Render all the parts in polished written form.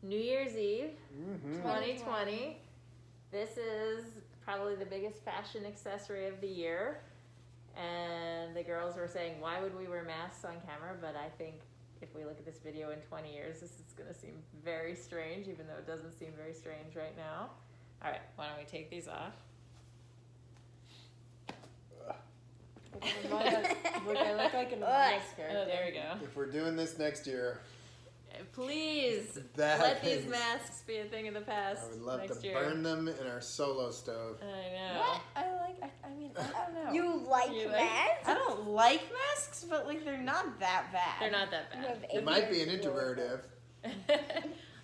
New Year's Eve, 2020. 2020. This is probably the biggest fashion accessory of the year. And the girls were saying, why would we wear masks on camera? But I think if we look at this video in 20 years, this is going to seem very strange, even though it doesn't seem very strange right now. All right, why don't we take these off? Look, I look like an Oscar. Oh, there we go. If we're doing this next year, Please that let these is- masks be a thing of the past. I would love next to year. burn them in our solo stove. I know. What? I don't know. You like You like- masks? I don't like masks, but like they're not that bad. They're not that You bad. have It might be an avian introvertive.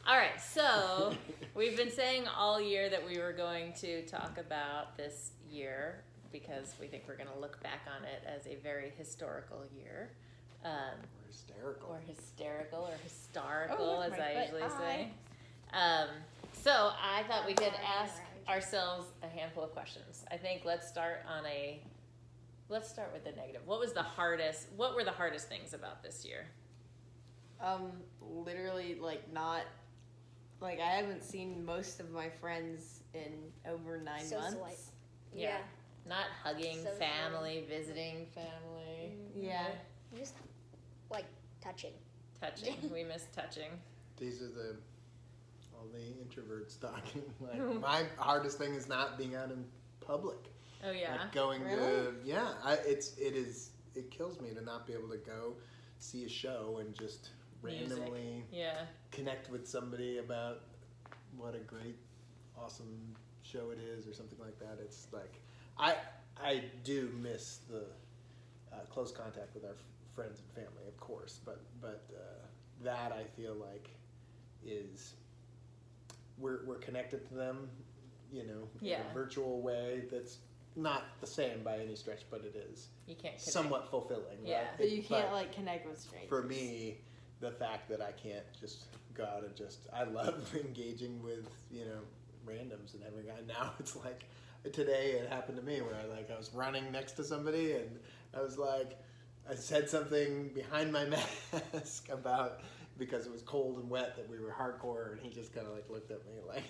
All right, so we've been saying all year that we were going to talk about this year because we think we're going to look back on it as a very historical year. We're hysterical. Or hysterical or historical, Oh, look, as my I foot. usually Hi. say. So I thought we could ask ourselves a handful of questions. I think let's start with the negative. What were the hardest things about this year? Literally I haven't seen most of my friends in over 9 Social months. life. Yeah. Not hugging Social. family, visiting family. Yeah. Just like touching. Touching. We miss touching. These are all the introverts talking. Like, my hardest thing is not being out in public. Oh yeah. Like going Really? to it kills me to not be able to go see a show and just randomly Yeah. connect with somebody about what a great, awesome show it is or something like that. It's like I do miss the close contact with our friends and family, of course, but that I feel like is we're connected to them, in Yeah. a virtual way that's not the same by any stretch, but it is You can't connect. somewhat fulfilling. Yeah. right? But you can't But connect with strangers. for me, the fact that I can't just go out and I love engaging with, randoms and everything. Now it's like, today it happened to me where I was running next to somebody and I was like, I said something behind my mask about, because it was cold and wet, that we were hardcore, and he just kind of looked at me like,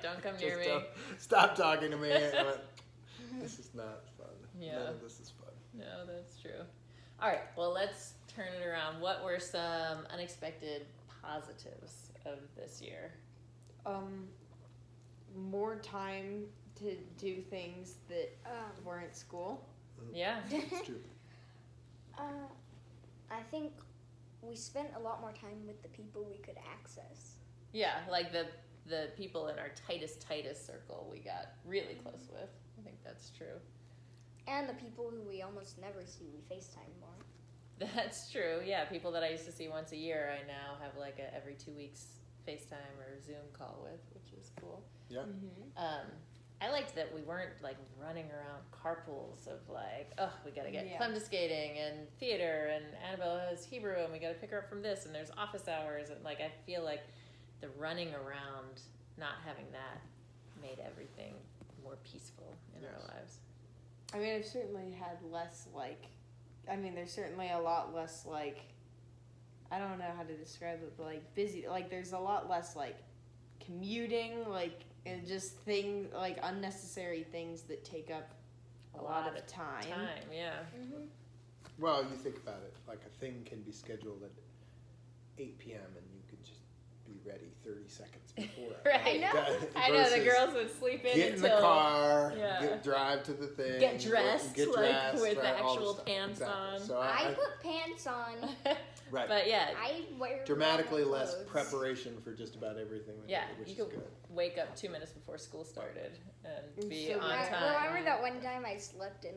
don't come near just me. stop talking to me. And I went, this is not fun. Yeah. None of this is fun. No, that's true. All right, well, let's turn it around. What were some unexpected positives of this year? More time to do things that weren't school. Yeah. It's true. I think we spent a lot more time with the people we could access. Yeah, like the people in our tightest circle we got really close with. I think that's true. And the people who we almost never see, we FaceTime more. That's true. Yeah, people that I used to see once a year, I now have a every 2 weeks FaceTime or Zoom call with, which is cool. Yeah. I liked that we weren't running around carpools of we gotta get Yeah. Clem to skating and theater and Annabelle has Hebrew and we gotta pick her up from this and there's office hours and I feel like the running around, not having that, made everything more peaceful in our lives. I mean, I've certainly had less there's certainly a lot less I don't know how to describe it, but busy. There's a lot less commuting, and just things unnecessary things that take up a lot of time. Yeah. Mm-hmm. Well, you think about it, a thing can be scheduled at 8 p.m. and you can just be ready 30 seconds before. Right. I know. I know the Versus girls would sleep in get in until the car, Yeah. drive to the thing, Get dressed, get dressed, with the right, all actual stuff. pants Exactly. on. So I put pants on. right, But yeah, I wear dramatically normal less clothes. preparation for just about everything, yeah, which you is could good. wake up 2 minutes before school started and be So on I time. remember that one time I slept in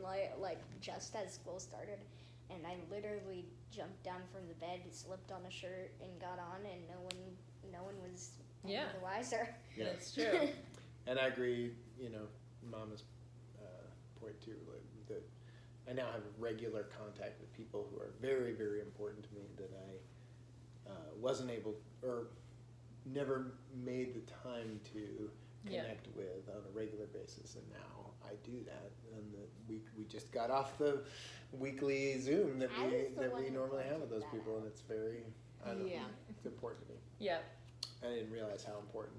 just as school started, and I literally jumped down from the bed, slipped on a shirt, and got on, and no one was any Yeah. the wiser. Yeah. That's true. And I agree, Mama's point too, that I now have regular contact with people who are very, very important to me that I wasn't able or never made the time to connect with on a regular basis, and now I do that. And we just got off the weekly Zoom that I was the one we who normally have with pointed those that people, out. and it's very, I don't know, Yeah. it's important to me. Yep. I didn't realize how important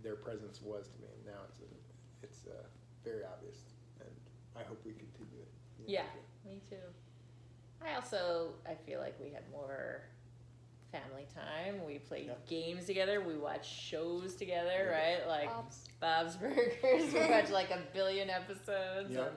their presence was to me. And now it's very obvious, and I hope we continue it. Yeah, me too. I feel like we had more family time. We played games together. We watched shows together, right? Like Bob's Burgers. We watched like 1 billion episodes. Yep.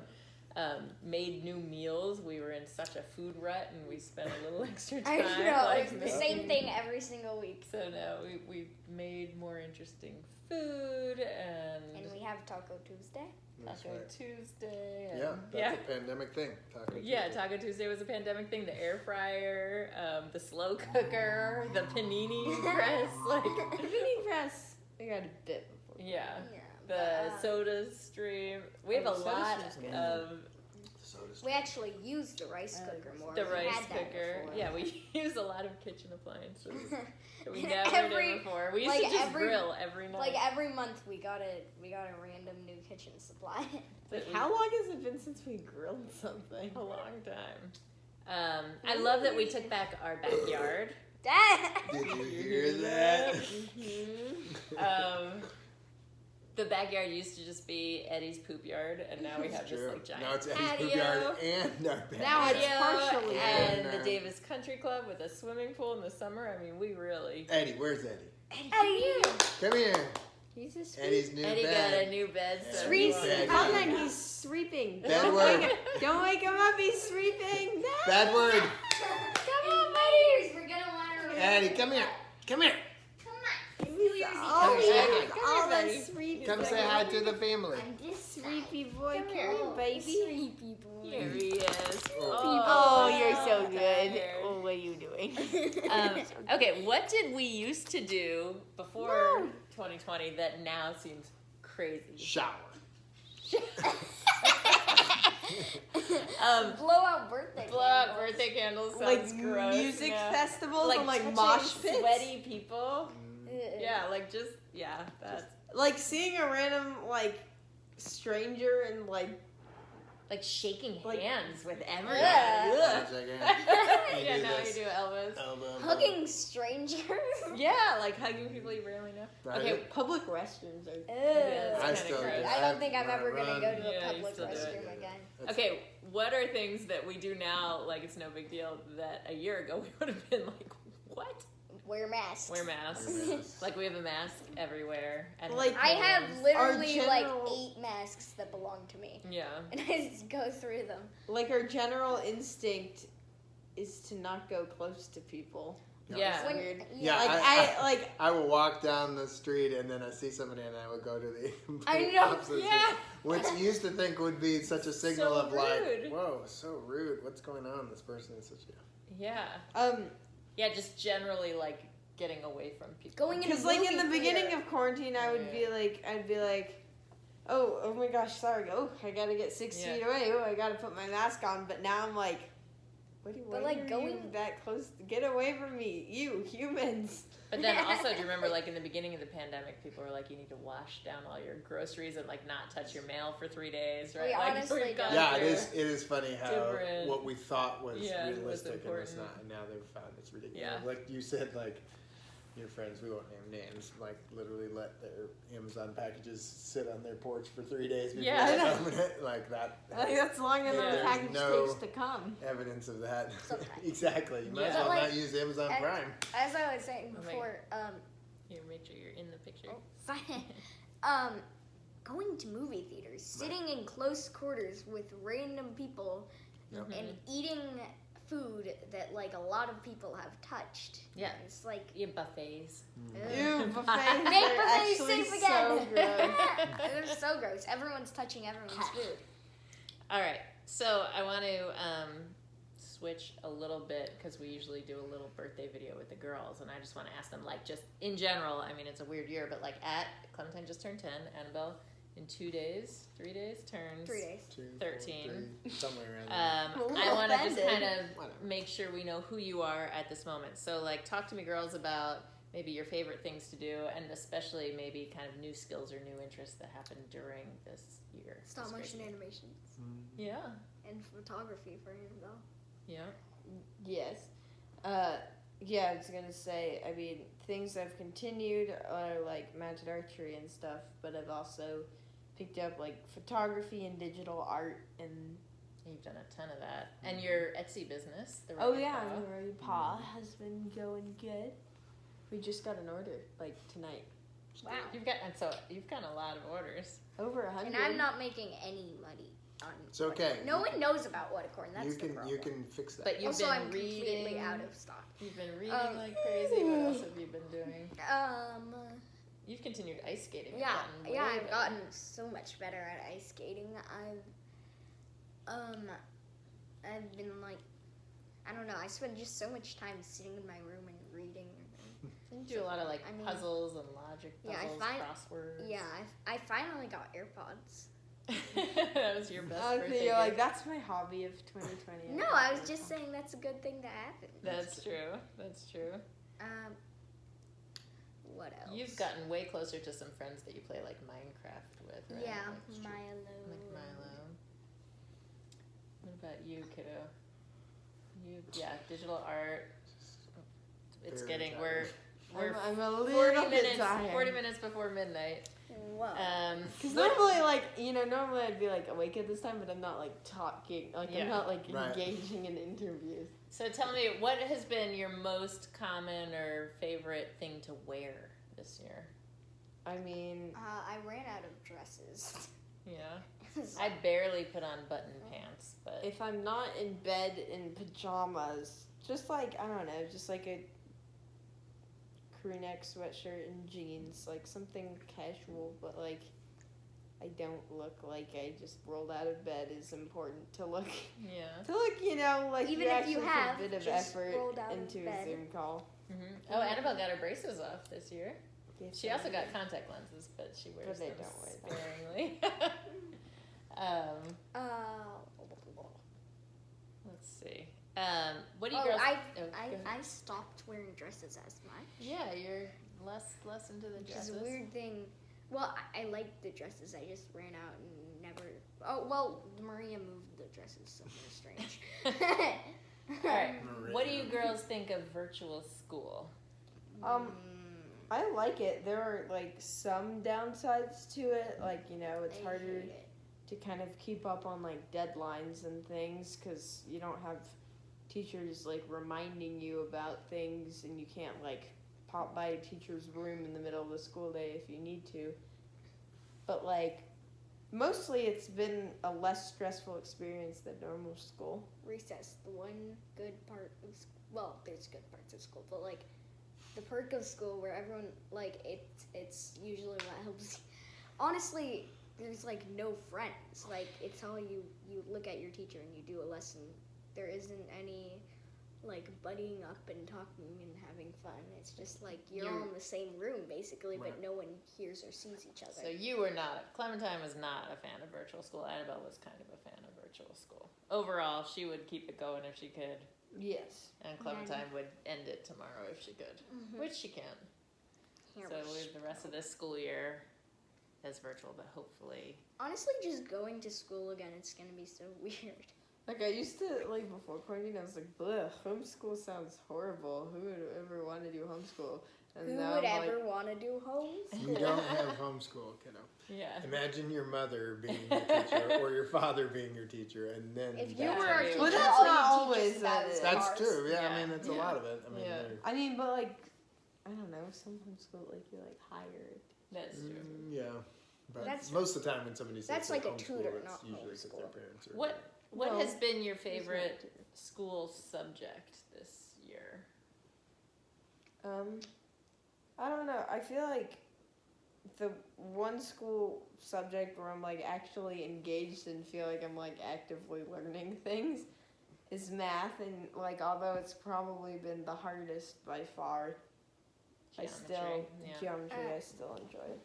And, made new meals. We were in such a food rut, and we spent a little extra time. I know, like, it's the same thing every single week. So now we made more interesting food, and we have Taco Tuesday. That's Taco right. Tuesday. And That's a pandemic thing. Taco Tuesday. Yeah, Taco Tuesday was a pandemic thing. The air fryer, the slow cooker, the panini press, like The panini press. We got a bit before. yeah, Yeah. the soda stream. We have a the soda lot stream's good. of We actually use the rice cooker more. the We rice had that cooker. before. Yeah, we use a lot of kitchen appliances that we And never did before. We used like to just every- grill every night. Like every month, we got a random new kitchen supply. That we- How long has it been since we grilled something? a long time. I love that we took back our backyard. Did you hear that? The backyard used to just be Eddie's poop yard, and now we have this True. like giant Now it's Eddie's patio, poop yard and our bed. Now it's patio, partially and in. the Davis Country Club with a swimming pool in the summer. I mean, we really. Eddie, where's Eddie? Eddie, Come here. He's just Eddie's new Eddie bed. got a new bed. So Sweet. Bed. How then he's sleeping. Bad Don't word. don't wake him up. He's sleeping. No. Bad word. come on, buddies. We're gonna want to. Eddie, come here. Come here. Come on. He's all, Come here. all buddy. the sweet. Come say hi to the family. I'm this Sleepy boy. Come Come here, here, baby. Sleepy boy. Here he is. Oh, you're so good. tired. Oh, what are you doing? Okay, what did we used to do before 2020 that now seems crazy? Shower. Blow out birthday. Blow out candles. birthday candles sounds Like gross. music yeah. festivals and like touching mosh pits. sweaty people. Ugh. Yeah, like just that's Like seeing a random like stranger and like shaking Like- hands with everyone. Yeah. Ugh. 1 second. Yeah, do now this. you do Elvis. Elbow. Hugging strangers. Yeah, like hugging people you barely know. Right. Okay, public restrooms are. it's I kinda still gross. do. I don't think I'm ever gonna run. go to a Yeah, you public still do it. restroom again. Okay, what are things that we do now like it's no big deal that a year ago we would have been like, what? Wear masks. Wear masks. Wear masks. Like we have a mask everywhere. And Like- I have hands. literally Our like general- 8 masks that belong to me, Yeah. and I just go through them. Like our general instinct is to not go close to people. Yeah. When, Weird. Yeah, Like I will walk down the street and then I see somebody and I would go to the I complete know, opposite, yeah. which you used to think would be such a signal So of like, rude. whoa, so rude. What's going on? This person is such a Yeah. Yeah, just generally like getting away from people. Going in because like in the movie beginning theater. of quarantine, I'd be like, oh my gosh, sorry. Oh, I gotta get 6 Yeah. feet away. Oh, I gotta put my mask on. But now I'm like, But, like, are you going- that close? Get away from me, you humans. But then also, do you remember like in the beginning of the pandemic, people were like, you need to wash down all your groceries and like not touch your mail for 3 days, right? We like, honestly we've gone don't. yeah. through- It is funny how different- what we thought was Yeah, it was realistic and was important. not, and now they've found it's ridiculous. Yeah. Like you said, like your friends, we won't name names, like literally let their Amazon packages sit on their porch for 3 days before Yeah. they open it. Like that. Like that's long enough Yeah. the package No- takes to come. Evidence of that. Sometimes. Exactly. You might as Yeah. well But, not like, use Amazon I- Prime. As I was saying Oh, wait. before, Here, make sure you're in the picture. going to movie theaters, sitting in close quarters with random people, Yep. Mhm. and eating food that like a lot of people have touched. Yeah. It's like Yeah, buffets. ugh. Ew, buffets Make are buffets actually safe so again. gross. They're so gross. Everyone's touching everyone's food. All right, so I want to switch a little bit because we usually do a little birthday video with the girls, and I just want to ask them, like, just in general. I mean, it's a weird year, but like, Clementine just turned 10. Annabelle in 3 days turns 3 days. 2, 13. 4, 3, somewhere around there. A little I want to just offended. kind of Whatever. make sure we know who you are at this moment. So, like, talk to me, girls, about maybe your favorite things to do, and especially maybe kind of new skills or new interests that happened during this year. Stop this motion great year. animations Yeah. and photography for Annabelle. Yeah. Yes. Yeah, I was gonna say, I mean, things I've continued are like mounted archery and stuff, but I've also picked up like photography and digital art and You've done a ton of that. And your Etsy business, the oh Rugged yeah, Paw. and the Rugged Paw has been going good. We just got an order like tonight. Wow. You've gotten a lot of orders. Over 100. And I'm not making any money on It's okay. No one knows about Whatacorn. That's the problem. You can fix that. But you've also, been I'm completely reading. out of stock. You've been reading like crazy. What else have you been doing? You've continued ice skating. Yeah, You've gotten way I've better. gotten so much better at ice skating. I've been like, I don't know. I spend just so much time sitting in my room and reading. You do a lot of like I mean, puzzles and logic yeah, I puzzles, find- crosswords. Yeah, I finally got AirPods. That was your best Okay, birthday you're like, gift. that's my hobby of 2020. No, I was just saying that's a good thing to happen. That's true. That's true. What else? You've gotten way closer to some friends that you play like Minecraft with, right? Yeah, Like Milo. Milo. What about you, kiddo? Digital art. It's Very getting tired. we're I'm a little 40 bit minutes tired. 40 minutes before midnight. Whoa. Because normally, like, normally I'd be like awake at this time, but I'm not like talking, like Yeah. I'm not like Right. engaging in interviews. So tell me, what has been your most common or favorite thing to wear this year? I mean, I ran out of dresses. Yeah. I barely put on button pants, but if I'm not in bed in pajamas, just like, I don't know, just like a crew neck sweatshirt and jeans, like something casual, but like I don't look like I just rolled out of bed is important to look. yeah. To look, like Even you if actually you put have a bit of just effort rolled out of into a bed. Zoom call. Mm-hmm. Oh, Annabelle got her braces off this year. Yes, She I also did. got contact lenses, but she wears they them don't wear them. sparingly. Let's see. What do you girls? I go ahead. I stopped wearing dresses as much. Yeah, you're less into the Which is dresses. a weird thing. Well, I liked the dresses. I just ran out and never. Oh well, Maria moved the dresses somewhere strange. All right. Maria. What do you girls think of virtual school? I like it. There are like some downsides to it, like it's I harder hate it. to kind of keep up on like deadlines and things because you don't have teachers like reminding you about things, and you can't like pop by a teacher's room in the middle of the school day if you need to. But like mostly it's been a less stressful experience than normal school. Recess, the one good part of well, there's good parts of school, but like the perk of school where everyone like it's usually what helps. Honestly, there's like no friends. Like it's all you look at your teacher and you do a lesson. There isn't any like buddying up and talking and having fun. It's just like you're all in the same room basically, but Right. no one hears or sees each other. So you were not. Clementine was not a fan of virtual school. Annabelle was kind of a fan of virtual school. Overall, she would keep it going if she could, Yes. and Clementine would end it tomorrow if she could, which she can. Here So we with the rest of this school year as virtual, but hopefully. Honestly, just going to school again, it's gonna be so weird. Like I used to like before quarantine, I was like, "Bleh, homeschool sounds horrible. Who would ever want to do homeschool?" And Who now would I'm ever like, want to do homeschool? You don't have homeschool, kiddo. Yeah. Imagine your mother being your teacher or your father being your teacher, and then If you That's were how our you- teacher, Well, that's all not you teach us always about that is is. that's cars. true. Yeah, Yeah. I mean, it's a Yeah. lot of it. I mean, Yeah. they're- I mean, but like, I don't know. Some homeschool like you like hire. That's true. yeah. But That's- most of the time when somebody says that's they like a homeschool, tutor, it's not usually because their homeschool. parents are. What No, has been your It's not favorite tutor. school subject this year? I don't know. I feel like the one school subject where I'm like actually engaged and feel like I'm like actively learning things is math, and like although it's probably been the hardest by far, I still geometry I still enjoy it.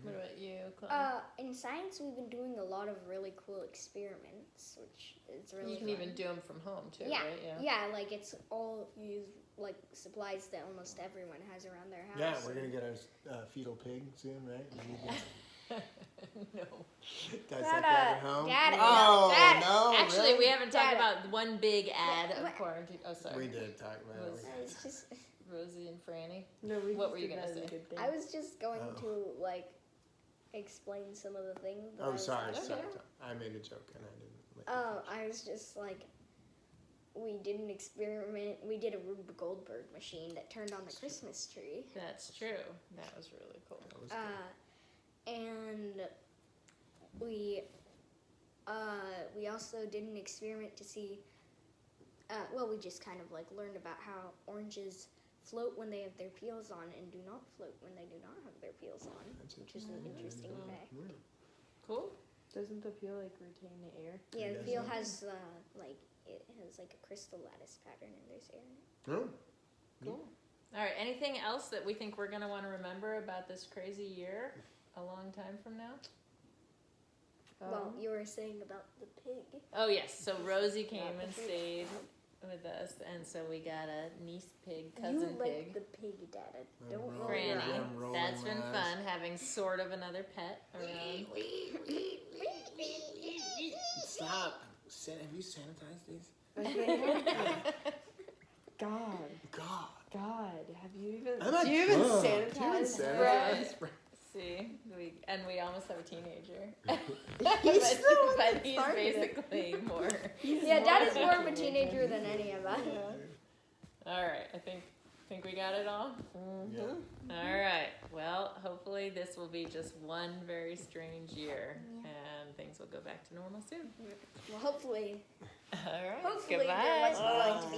What about you, Chloe? In science, we've been doing a lot of really cool experiments, which is really You can fun. even do them from home too, Yeah. right? Yeah, like it's all use like supplies that almost everyone has around their house. Yeah, we're gonna get our fetal pig soon, right? No. Dad Dada, at home. Dada, Oh Dada. no! Actually, really? we haven't talked Dada. about one big ad Yeah, of quarantine. Oh, sorry. We did talk about Was- it. It's just, Rosie and Franny. No, we What just were you did gonna that as a say? good thing. I was just going Oh. to like explain some of the things. That I Oh, was sorry, talking sorry. about. I made a joke and I didn't. Let you Oh, finish. I was just like, we did an experiment. We did a Rube Goldberg machine that turned on the Christmas tree. That's true. That was really cool. That was good. And we also did an experiment to see. We just kind of like learned about how oranges float when they have their peels on and do not float when they do not have their peels on, That's which is an interesting. interesting Mm. fact. Mm. Cool. Doesn't the peel like retain the air? Yeah, It the does peel that? has it has like a crystal lattice pattern and there's air in it. Oh, Cool. All right. Anything else that we think we're gonna want to remember about this crazy year a long time from now? Well, you were saying about the pig. Oh yes. So Rosie came Not the and pig. stayed with us, and so we got a niece pig, You cousin like pig, the pig, Dada. I'm Don't roll rolling. your Franny. eyes. I'm rolling That's my been eyes. fun having sort of another pet around. Stop. Have you sanitized these? God, God. have you even? I'm a do you even glove. sanitize? Do you even Brett? sanitize? See, we almost have a teenager. He's the one but that he's started it. basically more. Yeah, Dad is more of a teenager than any of us. All right, I think we got it all. Yeah. All right. Well, hopefully this will be just one very strange year, and things will go back to normal soon. Well, hopefully All right. there Goodbye. wasn't going to be